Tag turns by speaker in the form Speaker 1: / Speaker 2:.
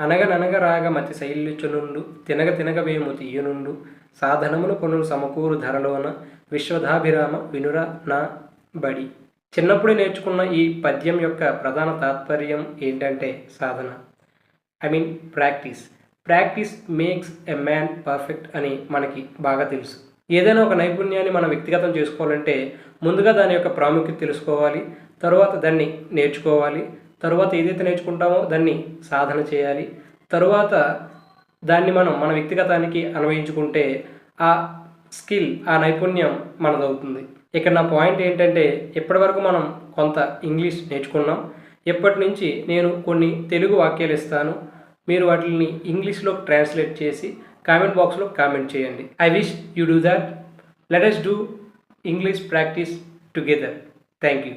Speaker 1: అనగననగరాగ మతి శైల్యుచునుండు తినగ తినగ వేము తీయనుండు సాధనములు పనులు సమకూరు ధరలోన విశ్వదాభిరామ వినుర నా బడి. చిన్నప్పుడు నేర్చుకున్న ఈ పద్యం యొక్క ప్రధాన తాత్పర్యం ఏంటంటే సాధన. Practice. Practice makes a man perfect అని మనకి బాగా తెలుసు. ఏదైనా ఒక నైపుణ్యాన్ని మనం వ్యక్తిగతం చేసుకోవాలంటే ముందుగా దాని యొక్క ప్రాముఖ్యత తెలుసుకోవాలి, తరువాత దాన్ని నేర్చుకోవాలి, తరువాత ఏదైతే నేర్చుకుంటామో దాన్ని సాధన చేయాలి, తరువాత దాన్ని మనం మన వ్యక్తిగతానికి అన్వయించుకుంటే ఆ స్కిల్, ఆ నైపుణ్యం మనదవుతుంది. ఇక్కడ నా పాయింట్ ఏంటంటే ఇప్పటివరకు మనం కొంత ఇంగ్లీష్ నేర్చుకున్నాం. ఇప్పటి నుంచి నేను కొన్ని తెలుగు వాక్యాలు ఇస్తాను, మీరు వాటిని ఇంగ్లీష్లో ట్రాన్స్లేట్ చేసి కామెంట్ బాక్స్లో కామెంట్ చేయండి. I wish you do that. Let us do English practice together. Thank you.